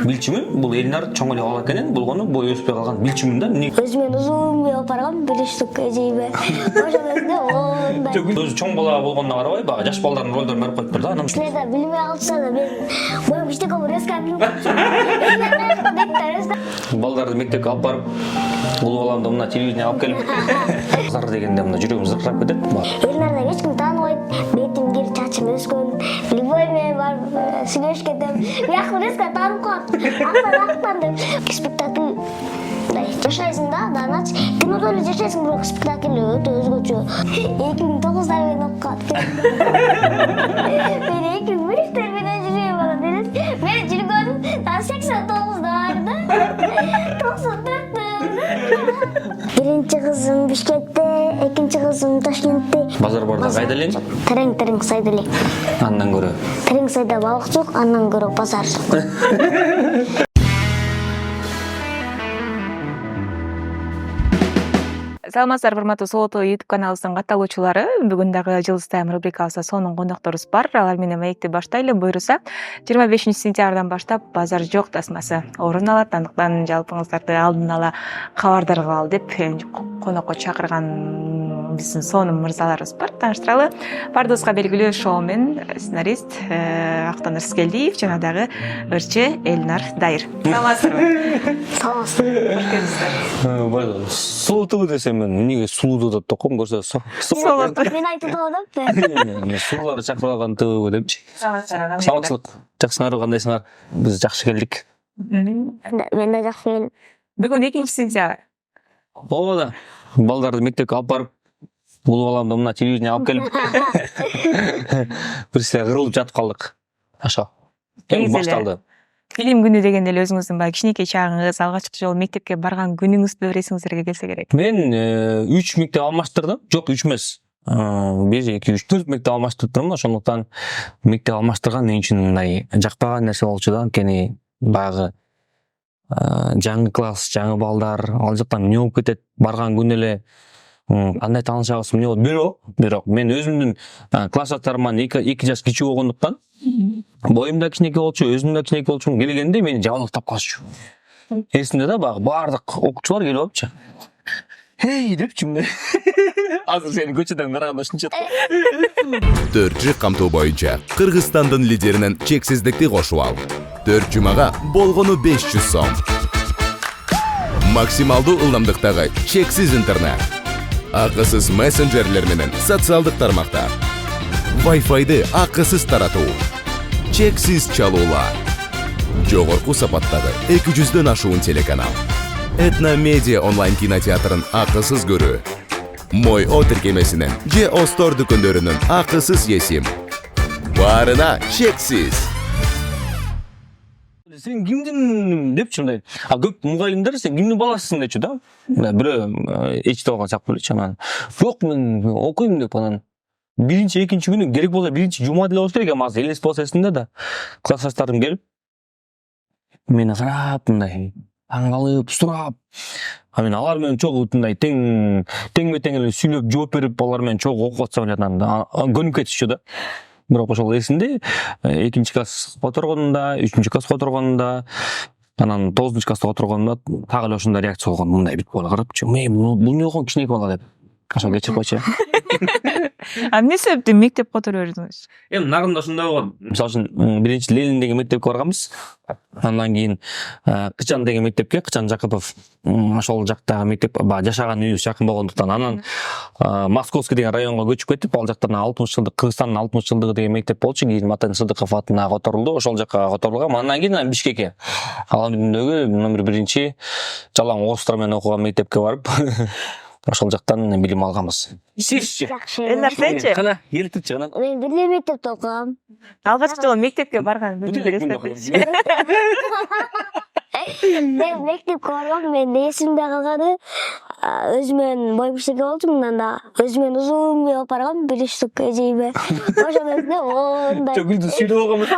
Билчимин бул Элнар чоң эле бала экенин, болгону бою өспөй калган билчимин да. Өзүмен узун бүй алып баргам, бир штук эжейбе. Ошондо ондай. Өзү чоң бала болгонуна карабай, бага жаш балдардын ролдорун берип коюптур да. Анан Силерде билмей калышса да мен боюм иштек болуп эскендим. балдарды мектепке алып барып, улуу баламды мына телевидение алып келип, зар дегенде мына жүрөгүм зыркырап кетет. Элнарда эч ким тааныбайт. Бетим кир, чачым өскөн. Любой менен барып сүйлөшүп кетем. Бияк резко таанып калат. Актан деп. Спектакль жашайсың да, нач кинодо эле жашайсың, бирок спектакль өтө өзгөчө. 2009-да мен окуп калат. Мен 2003-тө менен жүрөм ана делес. Мен жүргөнүм 89-да бар да. 94-тө. Биринчи кызым Бишкекте, экинчи кызым Ташкентте. Базар барда кайда элең? Терең сайда эле. Андан көрө. Терең сайда балык жок, андан көрө базар жок. Саламатсыздар, урматтуу Солото YouTube каналыбыздын катталуучулары. Бүгүн дагы Жылдыз Тайм рубрикабызда сонун кондокторубуз бар. Алар менен маекти баштайлы. Буйруса 25-сентябрдан баштап базар жок тасмасы орун алат. Андыктан жалпыңыздарды алдын ала кабардар кылалы деп конокко чакырган биздин сонун мырзаларыбыз бар. Тааныштыралы. Бардыбызга белгилүү шоумен, сценарист Актан Рыскелдиев жана дагы ырчы Элнар Дайыр. Саламатсыздарбы? Саламатсыздар. Сулуу десем мен эмнеге сулуу деп током көрсө Солото. Мен айтып атып. сууларды чакырып алган тыбы депчи. Саламатчылык. Жакшыңарбы, кандайсыңар? Биз жакшы келдик. Мен да жакшы келдим. Бүгүн 2-сентябрь. Ооба. Балдарды мектепке алып барып, улуу баламды мына телевидение алып келип, бир сия кырылып жатып калдык. Ошо. Эми башталды. Фильм күнү дегенде эле өзүңүздүн баягы кичинекей чагыңыз, алгачкы жолу мектепке барган күнүңүздү бир эсиңиздерге келсе керек. Мен 3 мектеп алмаштырдым. Жок, 3 эмес. 1, 2, 3, 4 мектеп алмаштырдым. Ошондуктан мектеп алмаштырган мен үчүн мындай жакпаган нерсе болчу да. Анткени баягы жаңы класс, жаңы балдар, ал жактан эмне болуп кетет, барган күнү эле кандай таанышабыз, эмне болот, бирок мен өзүмдүн классташтарымдан 2 жаш кичүү болгондуктан боюм да кичинекей болчу, өзүм да кичинекей болчумун. Келгенде мени жабыркап калышчу. Эсимде да, баягы баардык окуучулар келип алыпчы. Эй депчи мындай. Азыр сени көчөдөн караганда ушунча. 4 камтоо боюнча Кыргызстандын лидеринен чексиздикти кошуп ал. 4 жумага болгону 500 сом. Максималдуу ылдамдыктагы чексиз интернет. Акысыз мессенджерлер менен социалдык тармактар. Wi-Fi'ды акысыз таратуу. Чексиз чалуулар. Жогорку сапаттагы 200дөн ашуун телеканал. Этно Медиа онлайн кинотеатрын акысыз көрүү. Мой О тиркемесинен же Остор дүкөндөрүнүн акысыз есим. Баарына чексиз. Сен кимдин депчи мындай. Көп мугалимдер сен кимдин баласысың депчи да. Бирөө эчтеп алган сак белечи анан. Жок, мен окуйм деп анан биринчи, экинчи күнү керек болсо биринчи жума деле болсо керек, азыр элестеп болсо эсимде да. Классташтарым келип мени карап мындай таң калып, сурап. Мен алар менен чогуу мындай теңме тең эле сүйлөп жооп берип, алар менен чогуу окуп атсам эле анан көнүп кетишчү да. Бирок ошол эсимде, 2-класс которгонунда, 3-класс которгонунда, анан 9-класста которгонумда так эле ошондой реакция болгон. Мындай бит бала карапчы. Бул эмне болгон кичинекей бала деп. Ошо кечирип койчу. А эмне себептен мектеп которо бердиңиз? Эми нарында ошондой болгон. Мисалы үчүн биринчи Ленин деген мектепке барганбыз. Андан кийин Кычан деген мектепке, Кычан Жакыпов, ошол жактагы мектеп жашаган үйүбүз жакын болгондуктан анан Московский деген районго көчүп кеттик. Ал жактан 60-жылдык Кыргызстандын 60-жылдыгы деген мектеп болчу. Кийин Матен Сыдыков атына которулду. Ошол жакка которулгам. Андан кийин Бишкекке. Ал күндөгү номер 1 жалаң орустар менен окуган мектепке барып ошол жактан билим алганбыз. Сизчи? Элнар сенчи? Кана элтирчи кана. Мен бир эле мектепте окугам. Алгачкы жолу мектепке барган күнү Мен мектепке баргам, мен эсимде калганы өзүмөн боюмчтеке болчу, мындан да өзүмөн узун мээ алып баргам, 1 штук эжейме. Ошондон кийин мондай. Чөгүлдү сүйлөп алганбыз.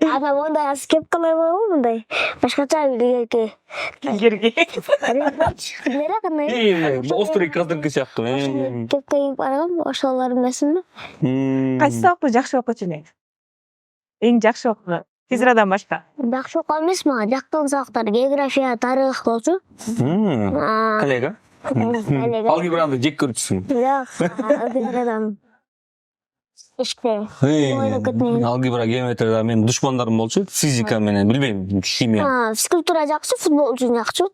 Ана мондай аз кепкалар болобу, мындай. Башкача бирге. Кирги. Неле кандай? Острый казыркы сыяктуу. Кепке кийип баргам, ошолор эмесинби? Кайсы сабакты жакшы окучу элең? Эң жакшы окуган физрадан башка. Жакшы окуган эмес, мага жактаган сабактар география, тарых болчу. Коллега. Алгебраны жек көрчүсүң. Алгебрадан эшикте ойноп кетмейм. Алгебра, геометрияда менин душмандарым болчу. Физика менен билбейм, химия. Физкультура жакшы, футбол үчүн жакшы.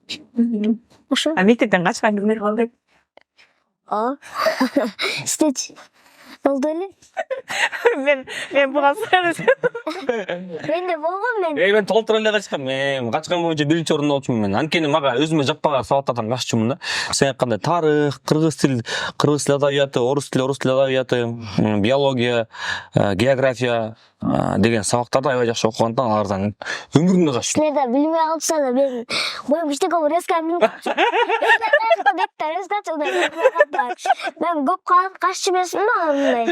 Ошо. А мектептен качкан кимдер болду? Стеч. Болду эле. Мен буга сурап Менде болгон мен. Мен толтура эле качкам. Мен качкан боюнча 1-чи орунда болчумун мен. Анткени мага өзүмө жаппаган сабактардан каччумун да. Сен айткандай тарых, кыргыз тил адабияты, орус тил адабияты, биология, география деген сабактарды аябай жакшы окугандан алардан өмүрүмдө качтым. Силер да билбей калса да мен боюм иштеке резко мен көп каччы эмесмин да мындай.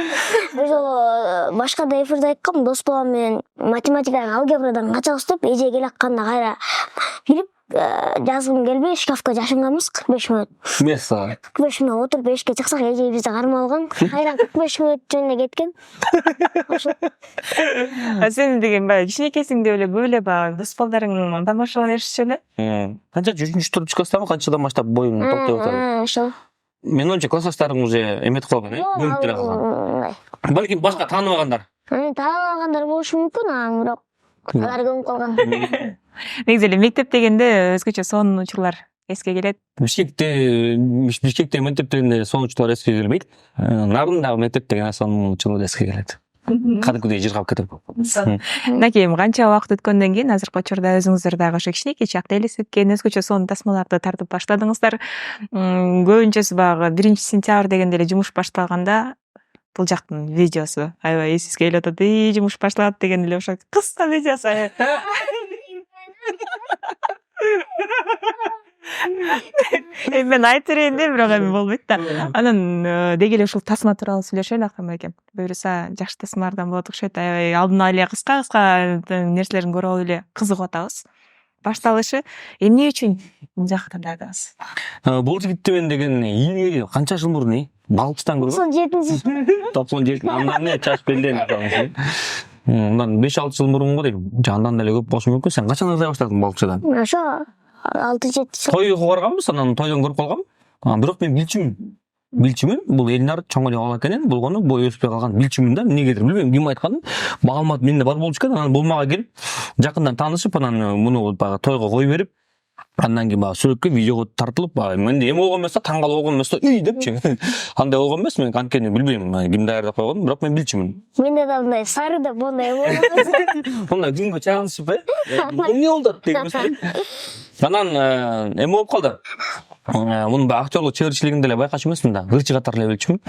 Ошо башка да эфирде айткам, дос балам менен математикадан, алгебрадан качабыз деп эже келатканда кайра билип жазгым келбей шкафка жашынганбыз 45 мүнөт. Месса. 45 мүнөт отуруп эшикке чыксак эже бизди кармап алган. Кайра 45 мүнөт жөнүнө кеткен. Ошо. Сен деген баягы кичинекейсиңде эле көп эле баягы дос балдарың тамашалап беришчү эле. Канча 3-4 класстамы, канчадан баштап боюң токтоп атат. Ошо. Мен ойымча классташтарың уже эметип калган, бөлүнүп деле калган. Балким башка тааныбагандар. Тааныбагандар болушу мүмкүн, бирок алар көмүп калган. Негизи эле мектеп дегенде өзгөчө сонунуучулар эске келет. Бишкекте мектептеринде сонунуучулар эске келбейт. Нарындагы мектептеги сонунуучулар эске келет. Кадимкидей жыргап кетип. Накейим канча убакыт өткөндөн кийин азыркы учурда өзүңүздөр дагы ошо кичинекей чакта элестеткен өзгөчө сонун тасмаларды тартып баштадыңыздар. Көбүнчөсү баягы 1-сентябрь дегенде эле жумуш башталганда бул жактын видеосу аябай эсибизге келип атат. Жумуш башталат деген эле ошо кыска видеосу. Мен айтып берейин деп, бирок эми болбойт да. Анан деги эле ушул тасма тууралуу сүйлөшөлү акырма экен. Буюрса жакшы тасмалардан болот окшойт. Аябай алдына эле кыска нерселерин көрүп алып эле кызыгып атабыз. Башталышы эмне үчүн бул жакка тандадыңыз? Бул жигитти мен деген илгери канча жыл мурун балчыдан көргөм. 97. Андан не чач белден атабыз. Андан 5-6 жыл мурунго дейм. Андан деле көп болушу мүмкүн. Сен качан ырдай баштадың балчыдан? Ошо 6-7 жыл. Тойго барганбыз, анан тойдон көрүп калгам. Бирок мен билчүмүн. Бул Элнар чоң эле бала экенин, болгону бою өспөй калган билчүмүн да. Эмнегедир билбейм, ким айтканын. Маалымат менде бар болчу экен. Анан бул мага келип, жакындан таанышып, анан муну баягы тойго кой берип, андан кийин баягы сүрөткө видеого тартылып, менде эме болгон эмес да, таң калып болгон эмес да, үй депчи. Андай болгон эмес, мен анткени билбейм ким даярдап койгонун, бирок мен билчүмүн. Менде да мындай сары деп мондай болгон. Мындай күнгө чагылышып, эмне болду деген. Анан эме болуп калды. Мунун баягы актерлук чеберчилигин деле байкачу эмесмин да, ырчы катары эле билчүмүн.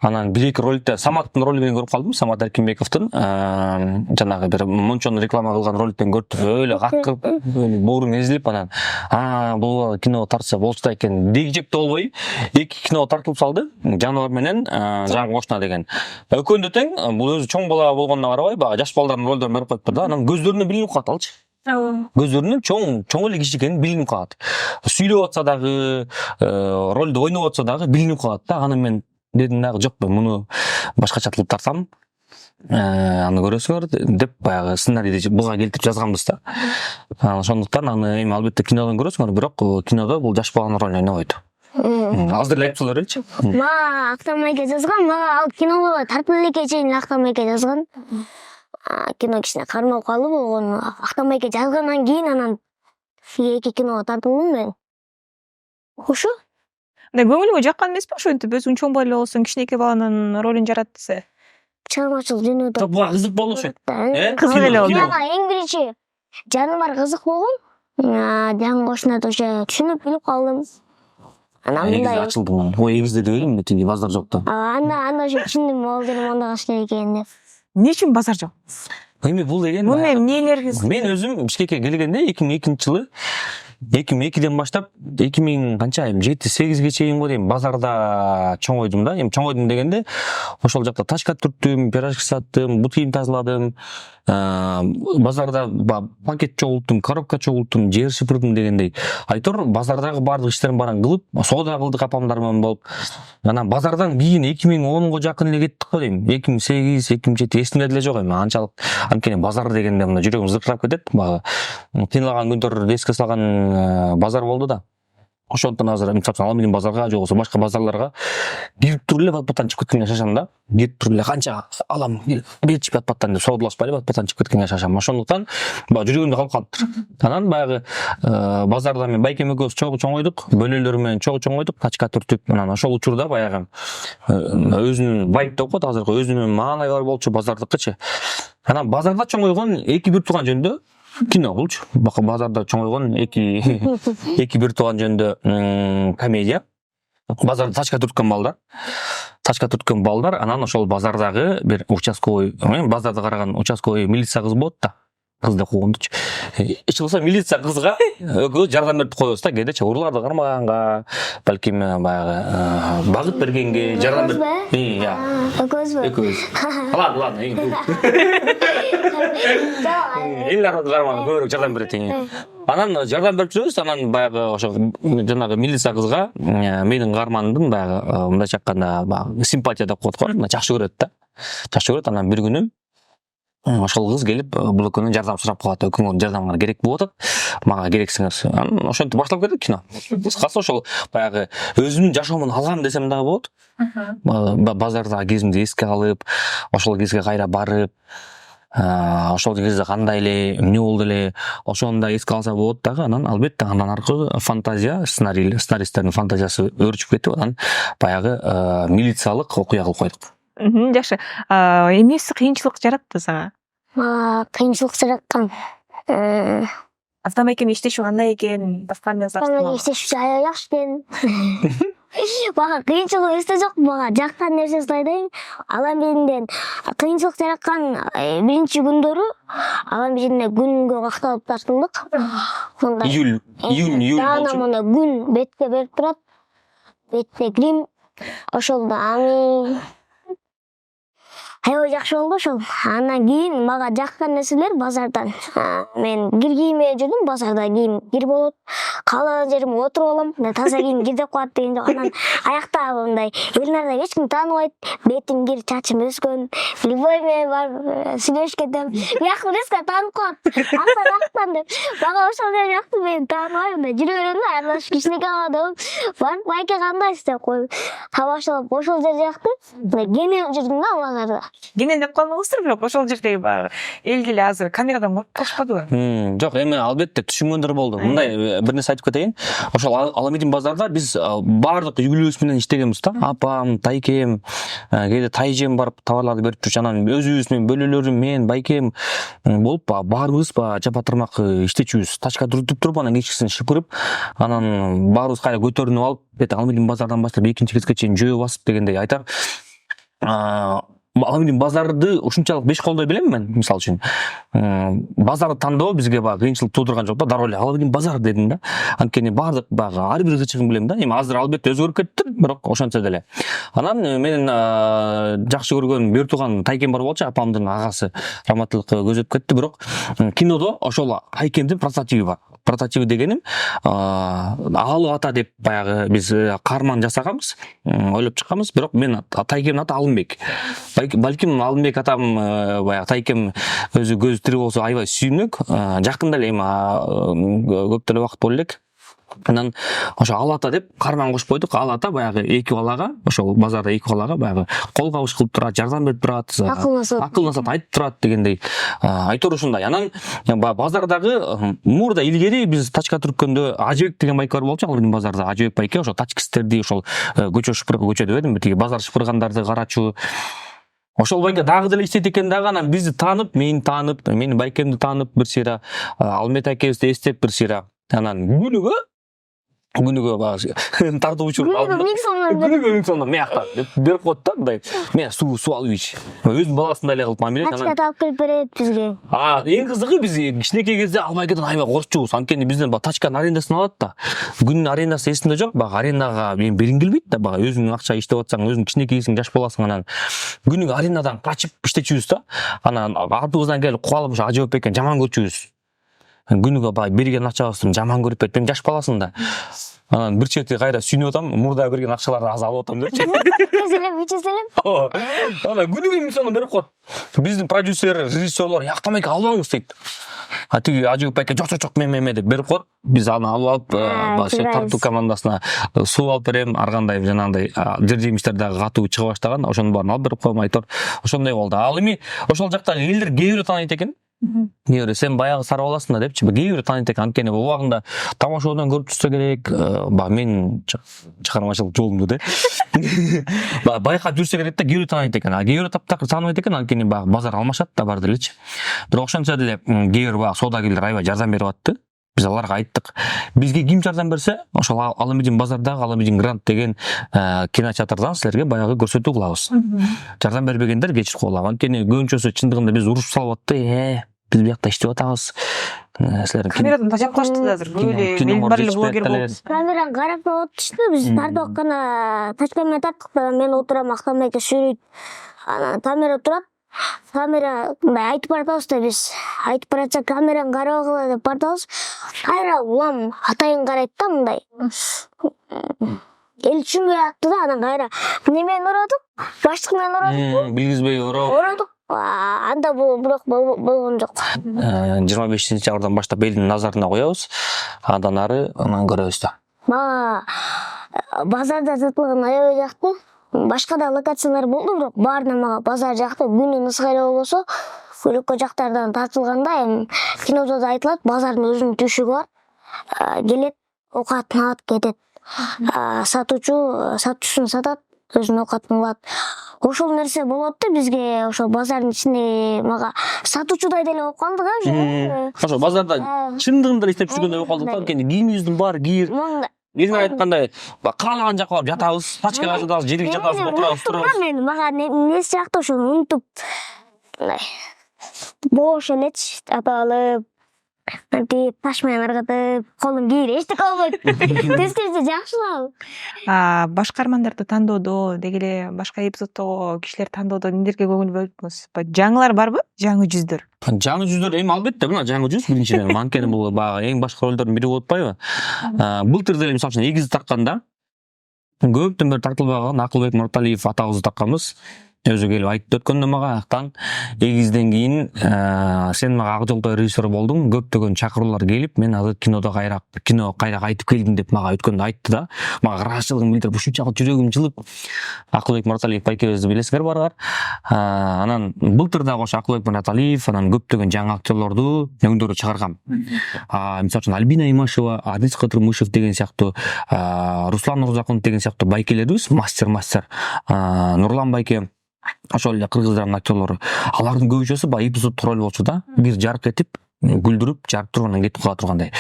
Анан 1-2 роликте Саматтын ролу менен көрүп калдым. Самат Эркинбековдун жанагы бир мончону реклама кылган роликтен көрүп эле каккырып, боорум эзилип, анан бул киного тартса болчу да экен. Дегижекте болбой 2 киного тартылып салды. Жаныбар менен жаңы кошуна деген. Экөөндө тең, бул өзү чоң бала болгонуна карабай, баягы жаш балдардын ролдорун берип коюптур да. Анан көздөрүнөн билинип калат алчы. Көздөрүнөн чоң эле киши экени билинип калат. Сүйлөп атса дагы, ролду ойноп атса дагы билинип калат да. Анан мен дедим дагы жок, мен муну башкача кылып тартсам, аны көрөсүңөр деп баягы сценарийди буга келтирип жазганбыз да. Ошондуктан аны эми албетте кинодон көрөсүңөр, бирок кинодо бул жаш баланын ролун ойнобойт. Азыр эле айтып береличи. Мага Актамайке жазган, мага ал киного тартып элекке чейин Актамайке жазган. Кино кичине кармалып калды болгону. Актамайке жазгандан кийин анан 2 киного тартылдым мен. Ошо. Көңүлүңө жаккан эмеспи ошентип өзүң чоң бала болсоң кичинекей баланын ролун жарат десе? Чыгармачылык дүйнөдө. Буга кызык болду ошо. Кызык эле болду. Мага эң биринчи жаныбар кызык болгон. Жаңы кошунат ошо түшүнүп билип калдым. Анан мындай ачылдым. Ой, эгизде деп элем, тиги базар жок да. Анда ошо түшүндүм, ол деле мондай кылыш керек экен деп. Эмне үчүн базар жок? Эми бул деген Муну эмнелерге мен өзүм Бишкекке келгенде 2002 жылы 2002ден баштап 2000 канча 7-8ге чейин го дейм базарда чоңойдум да. Эми чоңойдум дегенде ошол жакта тачка түрттүм, пирожки саттым, бут кийим тазаладым. Базарда пакет чогулттум, коробка чогулттум, жер шыпырдым дегендей. Айтор базардагы бардык иштерин баран кылып, соода кылдык апамдар менен болуп. Анан базардан кийин 2010го жакын эле кеттик го дейм. 2008, 2007 эсимде деле жок эми. Анчалык анткени базар дегенде мына жүрөгүм зыркырап кетет. Баягы кыйналаган күндөрдү эске салган базар болду да. Ошондон азыр мисалы Алмин базарга же болбосо башка базарларга бирип туруп эле батпаттан чыгып кеткенге шашам да. Бирип туруп эле канча алам берчи батпаттан деп соодалашпай эле батпаттан чыгып кеткенге шашам. Ошондуктан баягы жүрөгүмдө калып калыптыр. Анан баягы базарда мен байкем экөөбүз чоңойдук, бөлөлөр менен чоңойдук, тачка түртүп, анан ошол учурда баягы өзүнүн вайп деп коет азыркы өзүнүн маанайлары болчу базардыкычы. Анан базарда чоңойгон эки бир тууган жөнүндө кино болчу. Базарда чоңойгон эки бир тууган жөнүндө комедия. Базарда тачка түрткөн балдар, анан ошол базардагы бир участковый, базарда караган участковый милиция кыз болот да. Кыз деп койгондучу. Эч болбосо милиция кызга экөө жардам берип коебуз да, кээде урларды кармаганга, балким баягы багыт бергенге жардам берип. Экөөбүз. Ладно. Эллар кармаган көбүрөөк жардам берет. Анан жардам берип жүрөбүз, анан баягы ошо жанагы милиция кызга менин каарманымдын баягы мындайча айтканда баягы симпатия деп коет го, жакшы көрөт да. Жакшы көрөт. Анан бир күнү ошол кыз келип бул экөөнүн жардам сурап калат. Экөөңөр жардамыңар керек болуп атат. Мага керексиңер. Анан ошентип башталып кетти кино. Кыскасы ошол баягы өзүмдүн жашоомун алгам десем дагы болот. Базардагы кезимди эске алып, ошол кезге кайра барып, ошол кезде кандай эле, эмне болду эле, ошону да эске алса болот дагы. Анан албетте андан аркы фантазия, сценаристтердин фантазиясы өөрчүп кетип, анан баягы милициялык окуя кылып койдук. Жакшы. Эмнеси кыйынчылык жаратты сага? Кыйынчылык жараткан. Автомекин иштеши кандай экен? Баскан иштеши аябай жакшы экен. Мага кыйынчылык эсте жок, мага жаккан нерсе сылайдайм. Алам биринен кыйынчылык жараткан биринчи күндөрү алам биринен күнгө какталып тартылдык. Июнь болчу. Мына күн бетке берип турат. Бетте грим. Ошолдо аны аябай жакшы болду ошол. Андан кийин мага жаккан нерселер базардан. Мен кир киймей жүрдүм, базарда кийим кир болот. Каалаган жериме отуруп алам. Таза кийим кир деп коет деген жок. Анан аякта мындай элнарда эч ким тааныбайт. Бетим кир, чачым өскөн. Любой менен барып сүйлөшүп кетем. Бияктан эске таанып коет. Актан деп. Мага ошол жерде жакты, мен тааныбайм. Мындай жүрө берем да, аралашып кичинекей адам. Барып байке кандайсыз деп коюп. Табашалап ошол жерде жакты. Кенеп жүрдүм да базарда. Кенен деп калмаңыздар, бирок ошол жердеги баягы эл деле азыр камерадан көрүп калышпадыбы? Жок, эми албетте түшүнгөндөр болду. Мындай бир нерсе айтып кетейин. Ошол Аламедин базарда биз баардык үйлүүбүз менен иштегенбиз да. Апам, тайкем, кээде тайжем барып товарларды берип жүрчү. Анан өзүбүз менен бөлөлөрүм, мен, байкем болуп баарыбыз жапа-тырмак иштечүбүз. Тачка түртүп туруп, анан кечкисин шыпырып, анан баарыбыз кайра көтөрүнүп алып, бет Аламедин базардан баштап экинчи кезге чейин жөө басып дегендей айтар. Аламедин базарды ушунчалык беш колдой билем мен, мисалы үчүн. Базарды тандоо бизге баягы кыйынчылык туудурган жок да, дароо эле Аламедин базар дедим да. Анткени баардык баягы ар бир кычыгын билем да. Эми азыр албетте өзгөрүп кетти, бирок ошончо деле. Анан менин жакшы көргөн бир тууган тайкем бар болчу, апамдын агасы раматтылыкка көзөп кетти, бирок кинодо ошол тайкемдин прототиби бар. Прототиби дегеним Алып ата деп баягы биз карман жасаганбыз, ойлоп чыкканбыз, бирок мен тайкемдин аты Алымбек. Балким Алымбек атам баягы тайкем өзү көзү тирүү болсо аябай сүйүнөк, жакында эле эми көп деле убакыт болду элек. Анан ошо Алата деп карман кошуп койдук. Алата баягы эки балага, ошол базарда эки балага баягы кол кабыш кылып турат, жардам берип турат, акыл-насаат айтып турат дегендей айтор ушундай. Анан базардагы мурда илгери биз тачка түрткөндө Ажыбек деген байке бар болчу, Аламедин базарда. Ажыбек байке ошо тачкистерди, ошол көчө шыпырган көчө дебедимби, бадар шыпыргандарды карачу. Ошол байке дагы деле иштейт экен дагы. Анан бизди таанып, мени таанып, менин байкемди таанып бир сыйра, Алмет акебизди эстеп бир сыйра. Анан күнүгө күнүгө багы тартып учуруп Күнүгө 1000 сомдон берип. күнүгө 1000 сомдон мыякта деп берип коет да мындай мен суу алып ич өзүнүн баласындай эле кылып мамиле Ачка таап келип берет бизге. Эң кызыгы биз кичинекей кезде албай кеткен аябай коркчубуз. Анткени бизден баягы тачканын арендасын алат да. Күнүнүн арендасы эсимде жок. Баягы арендага мен бергим келбейт да. Баягы өзүң акча иштеп атсаң, өзүң кичинекейсиң, жаш баласың анан күнүгө арендадан качып иштечүбүз да. Анан артыбыздан келип кубалып ошо ажы экен жаман көрчүбүз. Күнүгө баягы берген акчабызды жаман көрүп кетти. Мен жаш баласың да. Анан бир чети кайра сүйүнүп атам, мурда берген акчаларды аз алып атам депчи. Эселеп, ичеселеп. Анан күнүгө 1000 сомдон берип коет. Биздин продюсер, режиссерлор яктамайка албаңыз дейт. Тиги Ажыгып байке жок мен деп берип коет. Биз аны алып тартуу командасына суу алып берем, ар кандай жанагындай жер жемиштер дагы катуу чыга баштаган. Ошонун баарын алып берип коем айтор. Ошондой болду. Ал эми ошол жактагы элдер кээ бирөө тааныйт экен. Кээ сен баягы сары баласың да депчи. Кээ бирөө тааныйт экен. Анткени бул убагында тамашадан көрүп турса керек. Мен чыгармачылык жолумду де. Байкап жүрсө керек да, кээ бирөө тааныйт экен. Кээ бирөө таптакыр тааныбайт экен. Анткени баягы базар алмашат да бар делечи. Бирок ошончо деле кээ бир баягы соодагерлер аябай жардам берип атты. Биз аларга айттык. Бизге ким жардам берсе, ошол Аламедин базардагы Аламедин Гранд деген кинотеатрдан силерге баягы көрсөтүү кылабыз. Жардам бербегендер кечирип коелу. Анткени көбүнчөсү чындыгында биз урушуп салып атты. Биз биякта иштеп атабыз. Силер камерадан тажап калышты да азыр. Мен барлы блогер болуп. Камераны карап атышты. Биз тартып атканда тачкамен тарттык да мен отурам, Актамбек сүрөйт. Анан камера турат. Камера мындай айтып баратабыз да биз. Айтып баратса камераны карабагыла деп баратабыз. Кайра улам атайын карайт да мындай. Эл түшүнбөй атты да, анан кайра немени урадык, баштык менен урадык. Билгизбей урадык. Анда бул бирок болгон жок. 25 сентябрдан баштап элдин назарына коебуз. Андан ары анан көрөбүз да. Мага базарда сатылган аябай жакты. Башка да локациялар болду, бирок баарынан мага базар жакты. Күнү ысык эле болбосо, көлөккө жактардан тартылганда эми кинодо да айтылат, базардын өзүнүн түшүгү бар. Келет, оокатын алат, кетет. Сатуучусун сатат, өзүнүн оокатын алат. Ошол нерсе болот да бизге, ошол базардын ичинде мага сатуучудай деле болуп калдык уже. Ошо базарда чындыгында иштеп жүргөндөй болуп калдык да. Анткени кийимибиздин баары кир. Эми айткандай, каалаган жака барып жатабыз, тачкага жатабыз, жерге жатабыз, отурабыз, турабыз. Мен мага несі жакты ошону унутуп бош элечи аталып, антип таш менен ыргытып, колун кийип эчтеке болбойт. Тескерисинче жакшылап. Башкармандарды тандоодо, деги эле башка эпизоддогу кишилер тандоодо эмнелерге көңүл бөлдүңүз? Жаңылар барбы? Жаңы жүздөр. Жаңы жүздөр эми албетте мына жаңы жүз биринчиден. Анткени бул баягы эң башкы ролдордун бири болуп атпайбы? Былтыр деле мисалы үчүн эгизди тартканда көптөн бери тартылбаган Акылбек Нурталиев атабызды тартканбыз. Өзү келип айтып өткөндө мага Актан эгизден кийин сен мага ак жолдо режиссер болдуң, көптөгөн чакыруулар келип, мен азыр кино кайра кайтып келдим деп мага өткөндө айтты да. Мага ыраазычылыгын билдирип, ушунчалык жүрөгүм жылып. Акылбек Нурталиев байкебизди билесиңер баргар. Анан былтыр дагы ошо Акылбек Нурталиев, анан көптөгөн жаңы актерлорду өңдөрү чыгаргам. Мисалы үчүн Альбина Имашева, Адис Кытырмышев деген сыяктуу, Руслан Нурзакунов деген сыяктуу байкелерибиз, мастер. Нурлан байке, ошол эле кыргыздардын актерлору. Алардын көбүнчөсү баягы эпизоддук роль болчу да. Бир жарык этип, күлдүрүп, жарып туруп анан кетип кала тургандай.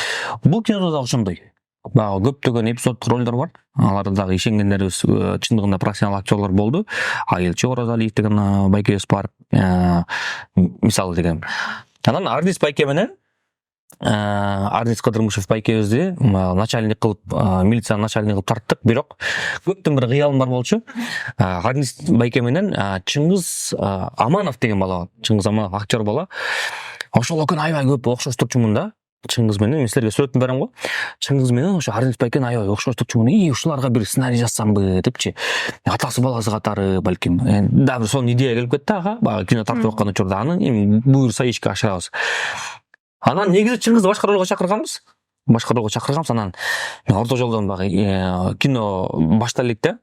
Бул кинодо дагы ошондой. Баягы көптөгөн эпизоддук ролдор бар. Аларда дагы ишенгендерибиз чындыгында профессионал актерлор болду. Элчи Оразалиев деген байкебиз бар. Мисалы деген. Анан Ардис байке менен Ардис Кыдырмышев байкебизди начальник кылып, милициянын начальниги кылып тарттык, бирок көптөн бир кыялым бар болчу. Ардис байке менен Чыңгыз Аманов деген бала, Чыңгыз Аманов актер бала. Ошол экөө аябай көп окшоштурчумун да. Чыңгыз менен мен силерге сүрөтүн берем го. Чыңгыз менен ошо Ардис байкен аябай окшоштурчумун. Ушуларга бир сценарий жазсамбы депчи. Атасы баласы катары балким. Да бир сонун идея келип кетти ага. Баягы кино тартып аткан учурда аны эми буюрса ишке ашырабыз. Анан негизи Чыңгызды башка ролго чакырганбыз. Анан орто жолдон баягы кино баштала элек да.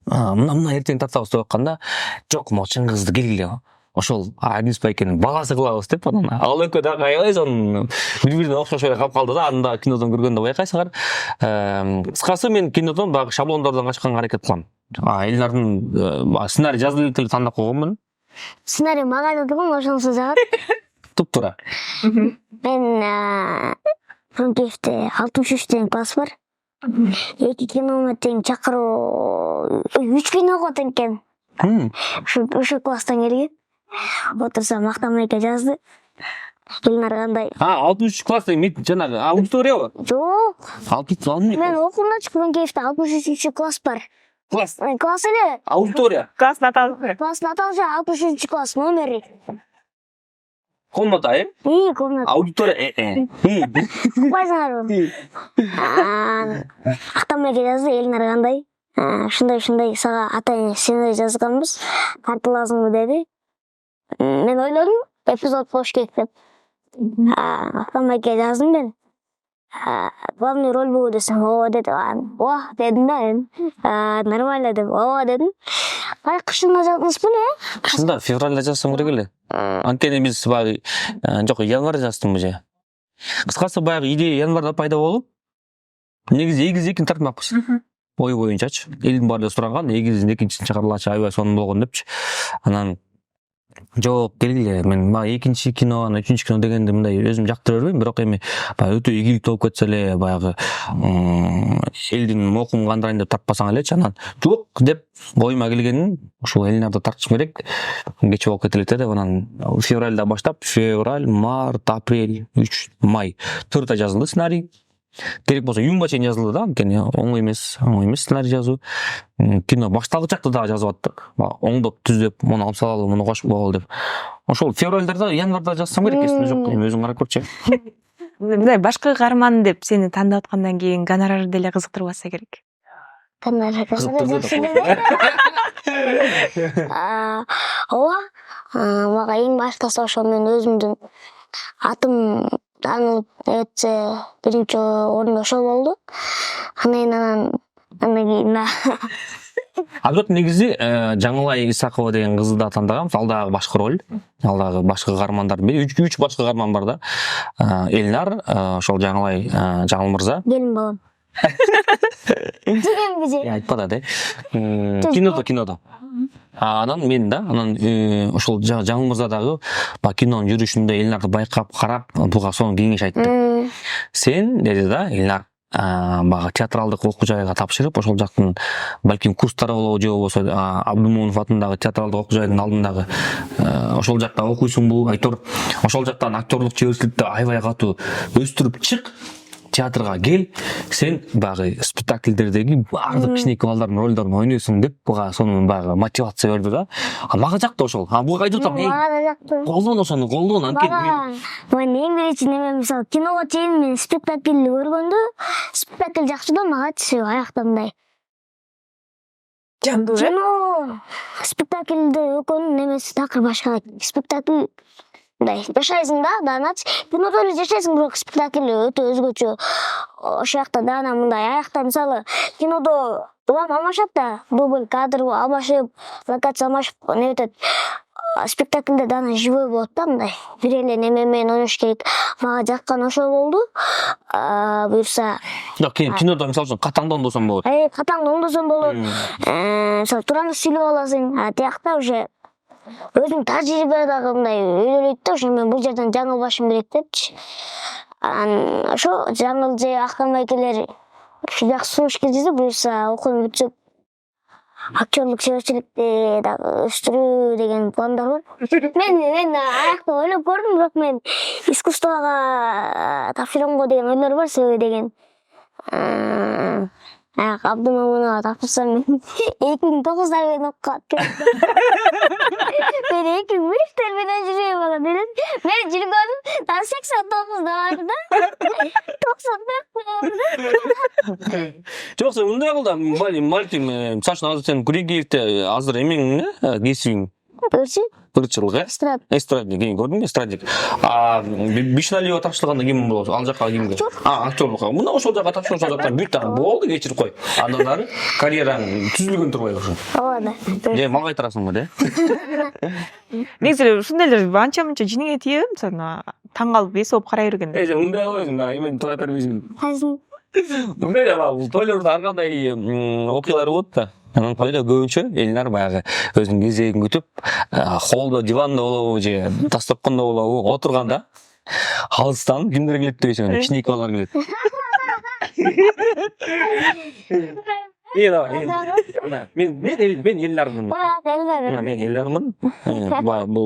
Мына эртең тартабыз деп атканда, жок, могу Чыңгызды келгиле. Ошол Ардис байкенин баласы кылабыз деп анан ал экөө дагы аябай сонун бири-бирине окшошой калып калды да. Анда кинодон көргөндө байкайсыңар. Кыскасы мен кинодон баягы шаблондордон качканга аракет кылам. Элнардын сценарий жазып эле тандап койгонмун. Сценарий мага айтылган, ошонусу жагат. Туп-туура. Мен Франкиевде 63 деген класс бар. 2 кинома тең чакыруу 3 киного тең экен. Ошо класстан келген. Отурса Мактамайка жазды. Элнар кандай? 63 класс мен жанагы аудитория. Жок. 60 Мен окуумда Чыкманкеевде 63 класс бар. класс. Класс эле. Аудитория. класс наталжы. Класс наталжы 63 класс номери. Комната, Комната. Аудитория. Байзаңарбы? Мактамайка жазды, Элнар кандай? Ушундай сага ата-эне сценарий жазганбыз. Тартыласыңбы деди. Мен ойлодум, эпизод болуш керек деп. Мактамайка жаздым мен. Главный роль бул десем, ооба деди. Ооба дедим да мен. Нормально деп, ооба дедим. Кай кышында жаздыңызбы эле? Кышында февралда жазсам керек эле. Анткени биз баягы жок, январда жаздым уже. Кыскасы баягы идея январда пайда болуп, негизи эгиздин тартмакпыз. Ой боюнчачы. Элдин баары сураган, эгиздин экинчисин чыгарылачы, аябай сонун болгон депчи. Анан жок, келгиле, мен баягы экинчи кино, анан үчүнчү кино дегенди мындай өзүм жактыра бербейм, бирок эми баягы өтө ийгиликтүү болуп кетсе эле, баягы элдин мокумун кандырайын деп тартпасаң элечи, анан жок деп оюма келгенин ушул Элнарды тартышым керек, кеч болуп кетилет деп, анан февралда баштап, февраль, март, апрель, 3 май 4 ай жазылды сценарий. Керек болсо июнга чейин жазылды да, анткени оңой эмес сценарий жазуу. Кино башталгы чакта дагы жазып аттык. Оңдоп, түздөп, муну алып салалы, муну кошуп коелу деп. Ошол февральдарда, январда жазсам керек, эсимде жок. Эми өзүң карап көрчү. Мындай башкы каарман деп сени тандап аткандан кийин гонорар деле кызыктырбаса керек. Ооба. Мага эң баштысы ошол мен өзүмдүн атым танылып этсе биринчи орунда ошол болду. Анан кийин Бирок негизи Жаңылай Исакова деген кызды да тандагам. Ал дагы башкы роль. Ал дагы башкы каармандар. 3 башкы каарман бар да. Элнар, ошол Жаңылай Жаңылмырза. Келин балам. Деген бизе. Айтпа да, кинодо. Анан мен да, анан ошол Жаңылмырза дагы кинонун жүрүшүндө Элнарды байкап, карап, буга сонун кеңеш айтты. Сен деди да, Элнар бага театралдык окуу жайга тапшырып, ошол жактын балким курстары болобу, же болбосо Абдумунов атындагы театралдык окуу жайдын алдындагы ошол жакта окуйсуңбу? Айтор, ошол жактан актерлук чеберчиликти аябай катуу өстүрүп чык. Театрга кел, сен багы спектакльдердеги баардык кичинекей балдардын ролдорун ойнойсуң деп, буга сонун багы мотивация берди да. Мага жакты ошол. Буга айтып атам. Мага жакты. Колдон ошону, колдон анткени. Мен эң биринчи неме мисалы киного чейин мен спектакльди көргөндө, спектакль жакшы да магачы аяктандай. Жандуу. Кино спектакльди экөөнүн немеси такыр башка. Спектакль жашайсың да, данач. Кинодо эле жашайсың, бирок спектакль өтө өзгөчө. Ошол жакта дана мындай аякта мисалы кинодо улам алмашат да, дубль кадр алмашып, локация алмашып, не өтөт. Спектакльде дана живой болот да, мындай. Бир эле неме менен ойнош керек. Мага жаккан ошол болду. Буюрса, Жок, кинодо мисалы үчүн катаңды оңдосоң болот. катаңды оңдосоң болот. Мисалы туураны сүйлөп аласың. Тиякта уже өзүм тажрыйба дагы мындай өйрөлөйт да, ошо мен бул жерден жаңылбашым керек депчи. Ошо жаңыл же Актамайкелер жакшы сунуш кезди, буюрса окуум бүтсөк актерлук чеберчиликти дагы өстүрүү деген пландар бар. Мен аякта ойлоп көрдүм, бирок мен искусствого тапшырамго деген ойлор бар, себеби деген Абдумамунова тапшырсам мен 2009 менен окуп мен 2003 менен жүрөм ага делет. Мен жүргөнүм 89 барды да. 94 Жок, сен мындай кыл да, мальтим, мисалы үчүн азыр сен Гурегиевде азыр эмең кесибиң ырчылык, эстрадник, көрдүңбү, эстрадник. Бишналиева тапшырганда ким болот? Ал жакка кимге? Актерлук. Мына ошол жакка тапшыр, ошол жактан бүт дагы болду, кечирип кой. Андан ары карьераң түзүлгөн турбайбы ошо? Ооба. Же мага айтырасыңбы де? Негизи ушундайлар анча-мынча жиниңе тийет, сен таң калып эс болуп карай бергенде. Сен мындай койсуң да, эмен туура бербейсиң. Казин Мындай да, бул тойлордо ар кандай окуялар болот да. Анан тойдо көбүнчө Элнар баягы өзүнүн кезегин күтүп, холлдо, диванда болобу же дасторкондо болобу, отурганда алыстан кимдер келет дебейсиң, кичинекей балдар келет. Iya da. Men ellerimden. Men ellerimden. Bu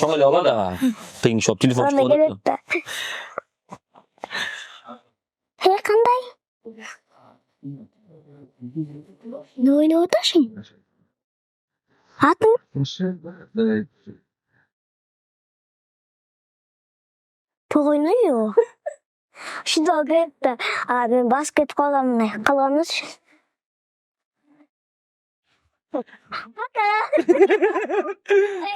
soňra ola da. Peň şop telefon Onda gerek de. Kanday? Ne oynap otaşın? Atın? Top oynuyor. Şurada gerek de. Ben basket kalanız.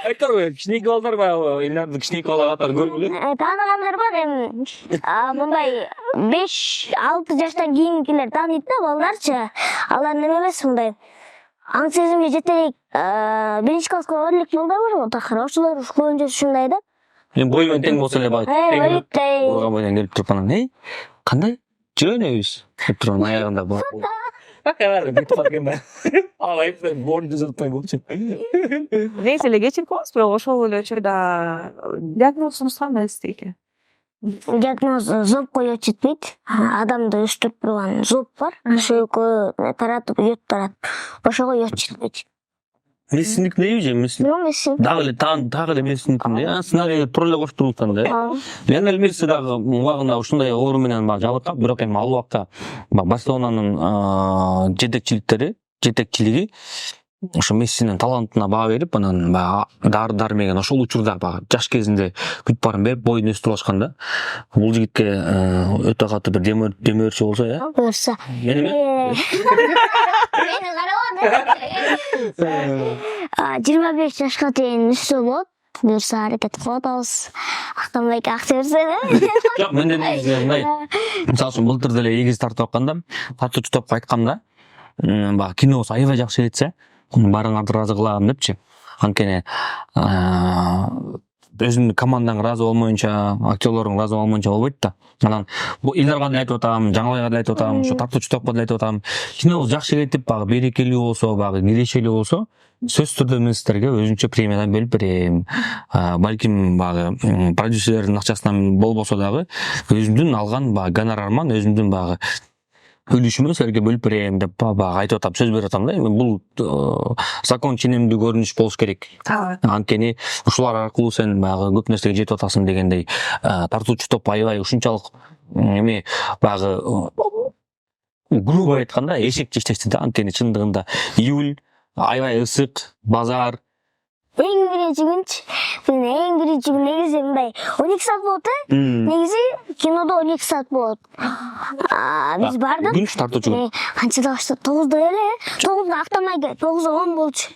Aytar koy. Kişilik balдар ba. Ellerdi kişilik bala atar görmüyor. Tanıganlar var bunday 5-6 yaştan kийинкилер таанıyt da балдарчы. Алар неме эмес мындай. Аң сезимге жетелик. Биринчи класска барып балдар бар го такыр. Ошолор көбүнчө ушундай да. Men boyman teң bolsa эле баг. Öyle. Orga boydan gelip turup anam. Kандай? Жүрөнөбүz. Деп турган аягында бар. Bakar bir farkında. Alayıp da borcu düzeltmeyi bulacak. Neyse эле кечирип коебуз, бирок ошол эле учурда диагнозубуз кандай эстейт? Диагноз зобко өтүп жетпейт. Адамды өстүрүп турган зоб бар. Ошо экөө таратып өтүп турат. Ошого өтүп жетпейт. Мессиндик не же мессин. Мессин. Дагы эле мессиндик да. Сценарий турула коштурулган да. Лионель Месси дагы убагында ушундай оору менен жабыркап, бирок эми ал убакта Барселонанын жетекчилиги ошо Мессинин талантына баа берип, анан дары менен ошол учурда жаш кезинде бүт баарын берип боюн өстүрүп алышкан да. Бул жигитке өтө катуу бир демөөрчү болсо, Болса. Мени 25 жашка чейин өссө болот. Буюрса аракет кылып атабыз. Актанбайка акча берсе. Жок, менден мындай. Мисалы үчүн былтыр деле эгиз тартып атканда, тартуучу топко айткамда, баягы кинобуз аябай жакшы кетсе, баарыңарды ыраазы кылам депчи. Анткени өзүмдүн командаң ыраазы болмоюнча, актерлоруң ыраазы болмоюнча болбойт да. Анан бул Илдарга деле айтып атам, Жаңылайга деле айтып атам, ошо тартуучу топко деле айтып атам. Кинобуз жакшы кетип, баягы берекелүү болсо, баягы кирешелүү болсо, сөзсүз түрдө мен сиздерге өзүнчө премиядан бөлүп берем. Балким баягы продюсерлердин акчасынан болбосо дагы өзүмдүн алган баягы гонорарыман, өзүмдүн баягы үлүшүмө силерге бөлүп берем деп баягы айтып атам, сөз берип атам да. Эми бул закон ченемдүү көрүнүш болуш керек. Анткени ушулар аркылуу сен баягы көп нерсеге жетип атасың дегендей тартуучу топ аябай ушунчалык эми баягы грубо айтканда эшекче иштешти да. Анткени чындыгында июль аябай ысык, базар. Эң биринчи күн негизи мындай 12 саат болот негизи кинодо 12 саат болот. Биз бардык. Күн тартуучу күн. Канчада баштап 9да эле, 9да актамай 9:10 болчу.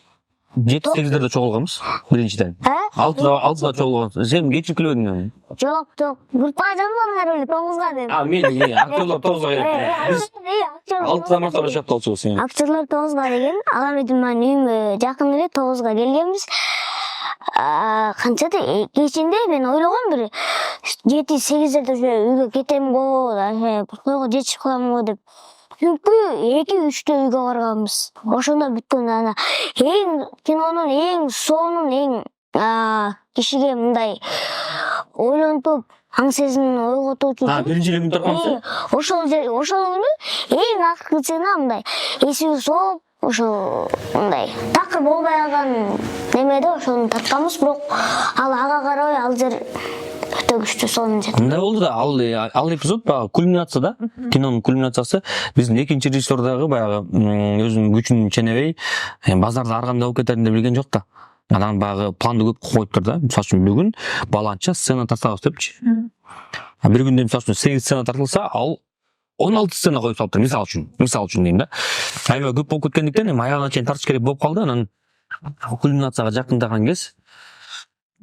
7-8-дерде чогулганбыз биринчиден. 6-да чогулганбыз. Сен кечирип келбедиңби? Жок, группага жазгандар эле 9га деп. Мен актерлор 9га келет. Биз 6-да марта баштап болчу сен. Актерлор 9га деген, алар менен мен үйүмө жакын эле 9га келгенбиз. Канчада кечинде мен ойлогом бир 7-8дерде үйгө кетем го, койго жетишип калам го деп. Çünkü 2-3'te uyga barganбыз. Ошондо бүткөн ана кинонун сонун кишиге мындай ойлонтуп, аң сезимин ойготуучу. Биринчи күн тарканбыз. Ошол күнү акыркысына мындай эсиби сооп, ошо мындай такыр болбой калган немеде ошону тартканбыз, бирок ага карабай ал жер өтө күчтүү сонун жер. Мындай болду да, ал эпизод баягы кульминация да, кинонун кульминациясы. Биздин экинчи режиссер дагы баягы өзүнүн күчүн ченебей, базарда ар кандай болуп кетерин деп билген жок да. Анан баягы планды көп коюптур да. Мисалы үчүн бүгүн баланча сцена тартабыз депчи. Бир күндө мисалы үчүн 8 сцена тартылса, ал 16 сцена коюп салыптыр, мисалы үчүн дейм да. Аябай көп болуп кеткендиктен эми аягына чейин тартыш керек болуп калды. Анан кульминацияга жакындаган кез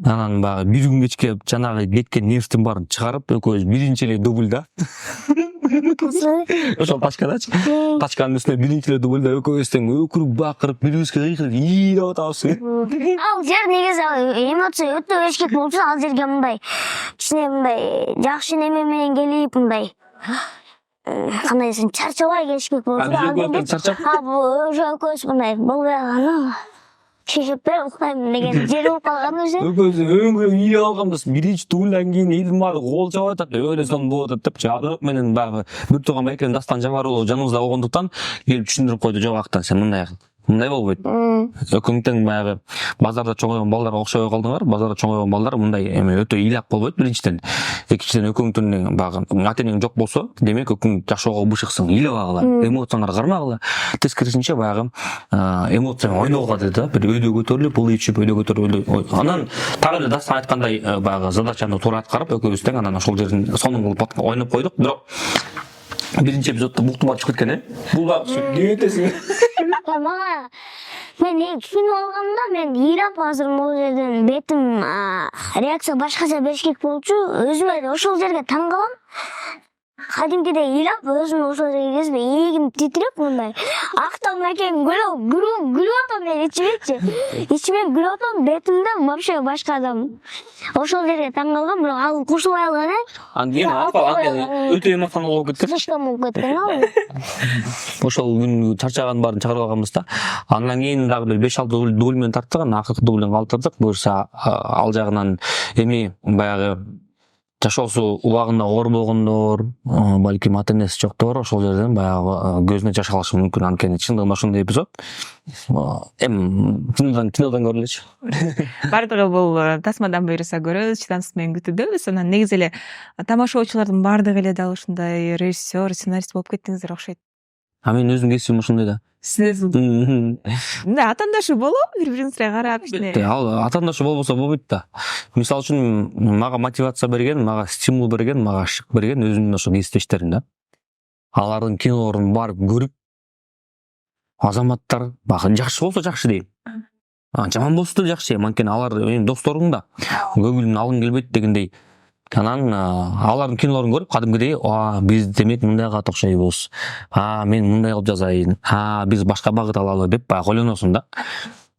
анан баягы бир күн кечке жанагы кеткен нервтин баарын чыгарып, экөөбүз биринчи эле дублда. Ошол тачкадачы. Тачканын үстүнө биринчи эле дублда экөөбүз тең өкүрүп бакырып, бирибизге кыйкырып ийип атабыз. Ал жер негизи эмоция өтө эчкек болчу, ал жерге мындай кичине мындай жакшы неме менен келип мындай кандай десем чарчабай келишкек болчу. Ал жерде чарчап. Ошо экөөбүз мындай болбой калган. шешіп беріп ұйықтаймын деген жер болып қалған өзі. Өңгө үй алганбыз. Биринчи туулдан кийин элдин баары кол чабып атат. Өлө сон болуп атат деп жадырып менен баягы бир тууган экен дастан жабаруу жаныбызда болгондуктан келип түшүндүрүп койду. Жок актан сен мындай болбойт. Өкүмтең баягы базарда чоңойгон балдарга окшобой калдыңар. Базарда чоңойгон балдар мындай эме өтө ыйлак болбойт биринчиден. Экинчиден өкүмтүн баягы ата-энең жок болсо, демек өкүм жашоого бышыксың, ыйлабагыла, эмоцияңар кармагыла. Тескерисинче баягы эмоцияң ойногула деди да. Бир өйдө көтөрүлүп, бул ичип, өйдө көтөрүлүп. Анан так эле дастан айткандай баягы задачаны туура аткарып, экөөбүз тең анан ошол жерден сонун кылып ойноп койдук. Бирок биринчи эпизоддо буктумар чыгып кеткен, Бул багы дебетесиң. Мага мен кино алганда мен ыйлап азыр могу жерден бетим реакция башкача бериш керек болчу. Өзүмө ошол жерге таң калам. Кадимкидей ыйлап, өзүм ошол жерге кезбей ийигим титиреп мындай. Актан экен күлүп атам мен ичимен күлүп атам, бетимде вообще башка адам. Ошол жерге таң калгам, бирок ал кошулбай алган Анан өтө эмоционалдуу болуп кетти. Слишком болуп кеткен ал. Ошол күн чарчаган баарын чыгарып алганбыз да. Андан кийин дагы бир 5-6 дубль менен тарттык, анан акыркы дубльден калтырдык. Буюрса ал жагынан эми баягы жашоосу убагында оор болгондор, балким ата-энеси жоктор ошол жерден баягы көзүнө жаш алышы мүмкүн. Анткени чындыгында ошондой эпизод кинодон көрүлөчү. Бардыгы бул тасмадан буйруса көрөбүз, чыдамсыз менен күтүүдөбүз. Анан негизи эле тамашачылардын бардыгы эле дал ушундай режиссер, сценарист болуп кеттиңиздер окшойт. Мен өзүм кесибим ушундай да. Сиз мындай атаандашы болобу, бири-бириңизге карап ичине? Ал атаандашы болбосо болбойт да. Мисалы үчүн мага мотивация берген, мага стимул берген, мага шык берген өзүмдүн ошо кесиптештерим да. Алардын кинолорун барып көрүп, азаматтар багы жакшы болсо жакшы дейм. Жаман болсо да жакшы дейм. Анткени алар менин досторуң да. Көңүлүмдүн алгың келбейт дегендей. Анан алардын кинолорун көрүп, кадимкидей, биз демек мындайга окшойбуз. Мен мындай кылып жазайын. Биз башка багыт алалы деп баягы ойлоносуң да.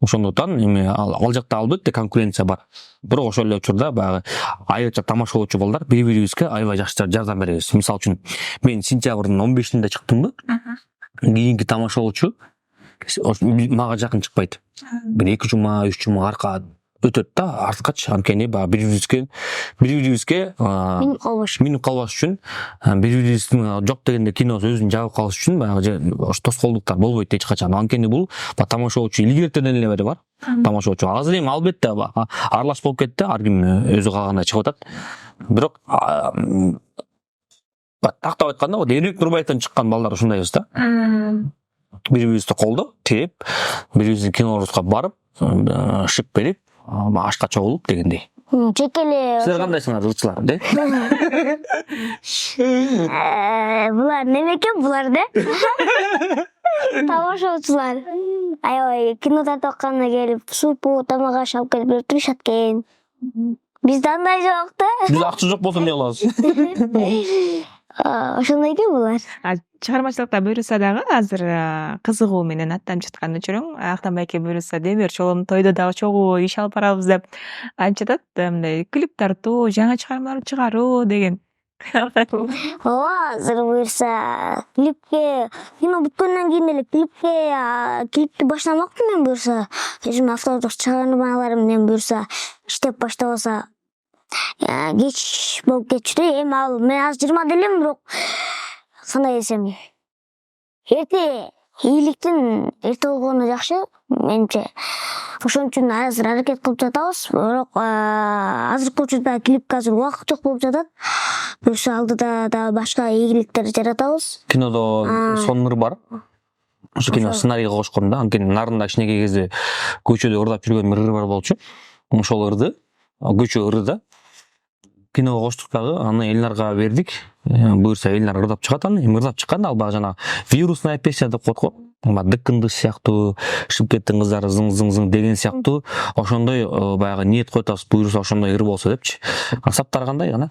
Ошондуктан эми ал жакта албетте конкуренция бар. Бирок ошол эле учурда баягы айрыкча тамашалоочу балдар бири-бирибизге аябай жакшы жардам беребиз. Мисалы үчүн мен сентябрдын 15-инде чыктымбы? Кийинки тамашалоочу мага жакын чыкпайт. Бир 2 жума, 3 жума арка өтөт да, арткачы. Анткени баягы бири-бирибизге минип калбаш үчүн, бири-бирибиздин жок дегенде киносу өзүн жабып калыш үчүн баягы ош тоскоолдуктар болбойт эч качан. Анткени бул тамашалоочу илгертеден эле бери бар. Тамашалоочу азыр эми албетте аралаш болуп кетти, ар ким өзү калгандай чыгып атат. Бирок тактап айтканда, Эрик Нурбаевден чыккан балдар ушундайбыз да. Бири-бирибизди колдоп, тээп, бири-бирибиздин кинолорубузга барып, шык берип, ашка чогулуп дегендей. Жекеле. Силер кандайсыңар, ырчылар, де? Булар неме экен булар, де? Тамашачылар. Аябай кино тартып атканда келип, супу, тамак аш алып келип берип турушат экен. Бизде андай жок да. Биз акча жок болсо эмне кылабыз? Ошондой экен булар. Чыгармачылыкта буйруса дагы азыр кызыгуу менен аттанып жаткан учуруң. Актан байке буйруса демир чолом тойдо дагы чогуу иш алып барабыз деп айтып жатат. Мындай клип тартуу, жаңа чыгармалар чыгаруу деген. Азыр буйруса клипке кино бүткөндөн кийин эле клипти баштамакмын мен буйруса. Өзүм автордук чыгармаларым менен буйруса иштеп баштабаса кеч болуп кетчү. Эми ал мен азыр 20 элем, бирок кандай десем, эрте ийгиликтин эрте болгону жакшы менимче. Ошон үчүн азыр аракет кылып жатабыз, бирок азыркы учурда клипке азыр убакыт жок болуп жатат. Буюрса алдыда да башка ийгиликтер жаратабыз. Кинодо сонун ыр бар. Ошо кино сценарийге кошкон да, анткени нарында кичинекей кезде көчөдө ырдап жүргөн ыр бар болчу. Ошол ырды, көчө ыры да киного коштук дагы, аны Элнарга бердик. Буюрса Элнар ырдап чыгат, аны эми ырдап чыкканда ал баягы жана вирусная песня деп коет го. Дыккынды сыяктуу, Шымкенттин кыздары зың деген сыяктуу ошондой баягы ниет коет атабыз, буюрса ошондой ыр болсо депчи. Саптар кандай гана?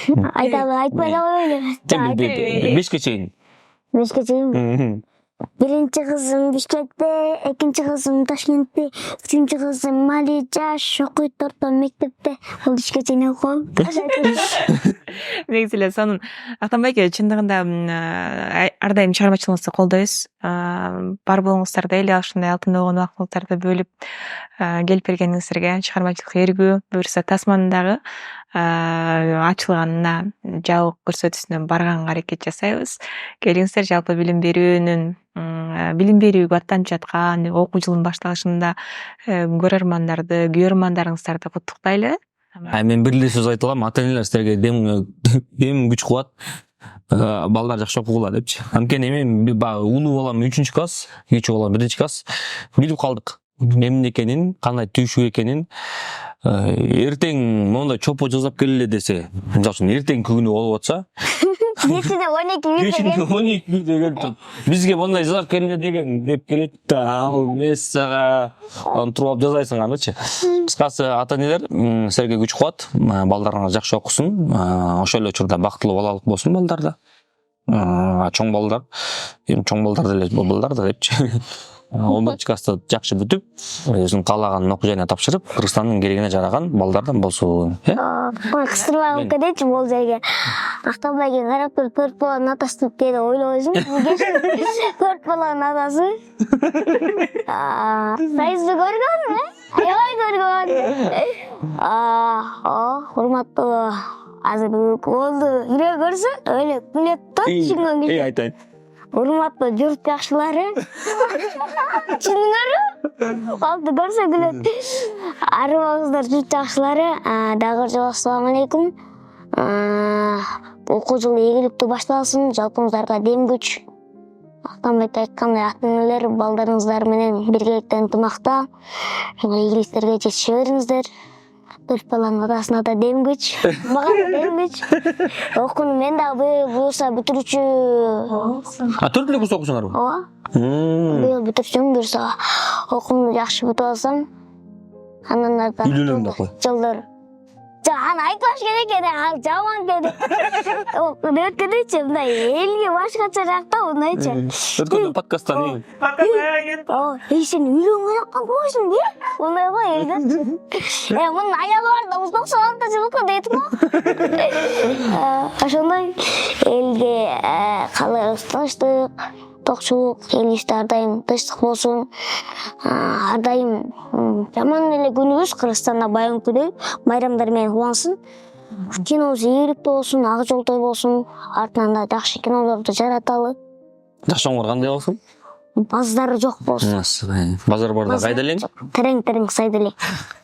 Айтпай да коеюн. 5ке чейин. 5ке чейин. Биринчи кызым Бишкекте, экинчи кызым Ташкентте, үчүнчү кызым Мали жаш окуйт орто мектепте. Бул ишке чейин окугам. негизи эле сонун Актанбек чындыгында ар дайым чыгармачылыгыңызды колдойбуз. Бар болуңуздарда эле ушундай алтын болгон убактыңыздарды бөлүп келип бергениңиздерге чыгармачылык эргүү буюрса тасмандагы ачылганына жабык көрсөтүүсүнө барганга аракет жасайбыз. Келиңиздер, жалпы билим берүүгө аттанып жаткан окуу жылынын башталышында көрөрмандарды, күйөрмандарыңыздарды куттуктайлы. Мен бир эле сөз айта алам, ата-энелер силерге дем күч кубат. Балдар жакшы окугула депчи. Анткени мен улуу балам 3-класс, кичүү балам 1-класс билип калдык. Эмне экенин, кандай түйшүк экенин. Эртең мондай чопо жазап келеле десе, жакшы, эртең күнү болуп атса, Кечинде 12 видео келип бизге мондай жазап келеле деген деп келет да, ал мессага туруп алып жазайсың анычы. Кыскасы, ата-энелер силерге күч кубат, балдарыңар жакшы окусун, ошол эле учурда бактылуу балалык болсун балдарда. Чоң балдар деле балдар да депчи. 11-классты жакшы бүтүп, өзүнүн каалаган окуу жайына тапшырып, Кыргызстандын келегине жараган балдардан болсун. кыстырбай алып кетечи бул жерге. Актанбекке карап туруп 4 баланын атасы деп деди ойлойсуң. 4 баланын атасы. Сайызды көргөнбү? Аябай көргөн. Урматтуу азыр болду. Бирөө көрсө, өлө күлөт да, түшүнгөн кезде. Айтайын. Урматтуу журт жакшылары. Түшүндүңөрбү? Алды көрсө күлөт. Арыбаңыздар журт жакшылары. Дагы жок, ассалам алейкум. Окуу жылы ийгиликтүү башталсын, жалпыңыздарга дем күч. Актанбек айткандай, ата-энелер балдарыңыздар менен биргеликте ынтымакта ийгиликтерге жетише бериңиздер. 4 баланын атасына да дем күч, мага да дем күч. Окууну мен дагы буюрса бүтүрүчү. 4 курс окусуңарбы? Ооба. Быйыл бүтүрчүмүн, буюрса окуумду жакшы бүтүп алсам, андан ары Үйлөнөм да кой. жылдар. Аны айтпаш керек экен, ал жаман кеди. Өткөдүчү мындай элге башкача жакта мындайчы. Өткөндө подкасттан Сен үйлөнгөн жакка койсуң бе? Мындай го элге. Мунун аялы бар да 96 жылкы дейт го. Ошондой элге калыбыз тынчтык, токчулук, элибизде ар дайым тынчтык болсун. Ар дайым жаман эле күнүбүз Кыргызстанда байыркыдай байрамдар менен улансын. Кинобуз ийгиликтүү болсун, ак жол той болсун. Артынан да жакшы кинолорду жараталы. Жакшоңор кандай болсун? Баздары жок болсун. Базар барда кайда элең? Терең сайда эле.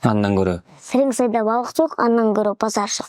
Андан көрө. Терең сайда балык жок, андан көрө базар жок.